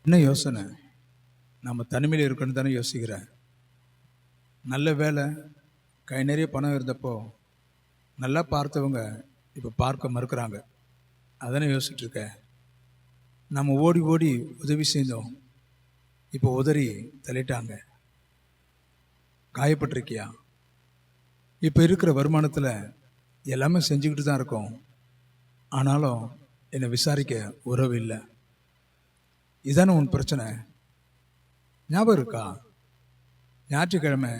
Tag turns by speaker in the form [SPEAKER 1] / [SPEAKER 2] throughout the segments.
[SPEAKER 1] என்ன யோசனை? நம்ம தனிமையில் இருக்கணும் தானே யோசிக்கிறேன். நல்ல வேலை, கை நிறைய பணம் இருந்தப்போ நல்லா பார்த்தவங்க இப்போ பார்க்க மறுக்கிறாங்க. அதானே யோசிச்சுட்டு இருக்க. நம்ம ஓடி ஓடி உதவி செய்தோம், இப்போ உதறி தள்ளிட்டாங்க. காயப்பட்டிருக்கியா? இப்போ இருக்கிற வருமானத்தில் எல்லாமே செஞ்சுக்கிட்டு தான் இருக்கோம், ஆனாலும் என்னை விசாரிக்க உறவு இல்லை. இதானே உன் பிரச்சனை. ஞாபகம் இருக்கா? ஞாயிற்றுக்கிழமை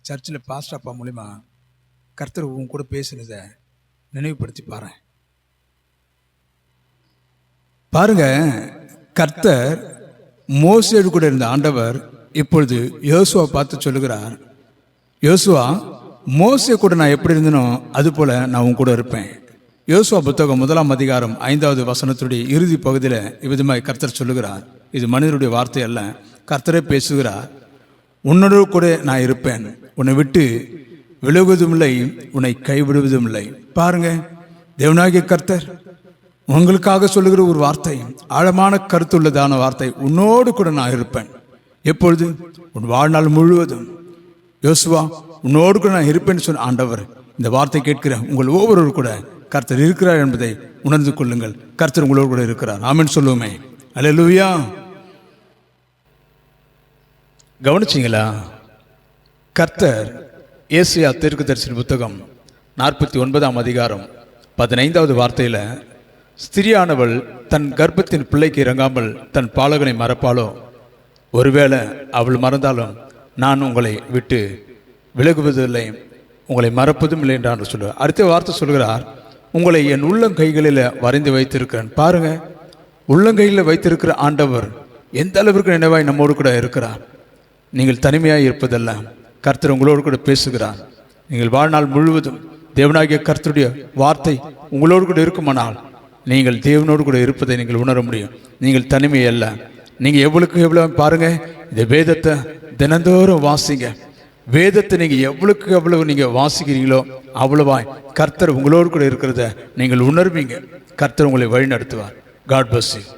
[SPEAKER 1] சர்ச்சில் பாஸ்டர் அப்பா மூலிமா கர்த்தர் உன் கூட பேசினதை நினைவுபடுத்தி பாருங்க. கர்த்தர் மோசேயோடு கூட இருந்த ஆண்டவர் இப்பொழுது யோசுவா பார்த்து சொல்லுகிறார், யோசுவா, மோசே கூட நான் எப்படி இருந்தனோ அது போல நான் உன் கூட இருப்பேன். யோசுவா புத்தகம் 1ஆம் அதிகாரம் 5வது வசனத்துடைய இறுதி பகுதியில் இவ்விதமாய் கர்த்தர் சொல்லுகிறார். இது மனிதனுடைய வார்த்தை அல்ல, கர்த்தரே பேசுகிறார். உன்னோடு கூட நான் இருப்பேன், உன்னை விட்டு விலகுவதும் இல்லை, உன்னை கைவிடுவதும் இல்லை. பாருங்க, தேவனாகிய கர்த்தர் உங்களுக்காக சொல்லுகிற ஒரு வார்த்தை, ஆழமான கருத்துள்ளதான வார்த்தை. உன்னோடு கூட நான் இருப்பேன். எப்பொழுது? உன் வாழ்நாள் முழுவதும். யோசுவா, உன்னோடு கூட நான் இருப்பேன்னு சொன்ன ஆண்டவர் இந்த வார்த்தை கேட்கிற உங்கள் ஒவ்வொருவரு கூட கர்த்தர் இருக்கிறார் என்பதை உணர்ந்து கொள்ளுங்கள். கர்த்தர் உங்களோடு கூட இருக்கிறார். ஆமென் சொல்லுவோமே. அல்லேலூயா. கவனிச்சிங்களா? கர்த்தர் ஏசாயா தீர்க்கதரிசி புத்தகம் 49ஆம் அதிகாரம் 15வது வார்த்தையில், ஸ்திரியானவள் தன் கர்ப்பத்தின் பிள்ளைக்கு இறங்காமல் தன் பாலகனை மறப்பாளோ? ஒருவேளை அவள் மறந்தாலும் நான் உங்களை விட்டு விலகுவதில்லை, உங்களை மறப்பதும் இல்லை என்றான் சொல்லுவார். அடுத்த வார்த்தை சொல்கிறார், உங்களை என் உள்ளங்கைகளில் வரைந்து வைத்திருக்கிறேன். பாருங்க, உள்ளங்கையில் வைத்திருக்கிற ஆண்டவர் எந்த அளவிற்கு நினைவாய் நம்மோடு கூட இருக்கிறார். நீங்கள் தனிமையாக இருப்பதல்ல, கர்த்தர் உங்களோடு கூட பேசுகிறார். நீங்கள் வாழ்நாள் முழுவதும் தேவனாகிய கர்த்தருடைய வார்த்தை உங்களோடு கூட இருக்குமானால் நீங்கள் தேவனோடு கூட இருப்பதை நீங்கள் உணர முடியும். நீங்கள் தனிமை அல்ல. நீங்கள் எவ்வளவு பாருங்க, இந்த வேதத்தை தினந்தோறும் வாசிங்க. வேதத்தை நீங்கள் எவ்வளவு நீங்கள் வாசிக்கிறீங்களோ அவ்வளவாய் கர்த்தர் உங்களோடு கூட இருக்கிறத நீங்கள் உணர்வீங்க. கர்த்தர் உங்களை வழி நடத்துவார். God bless you.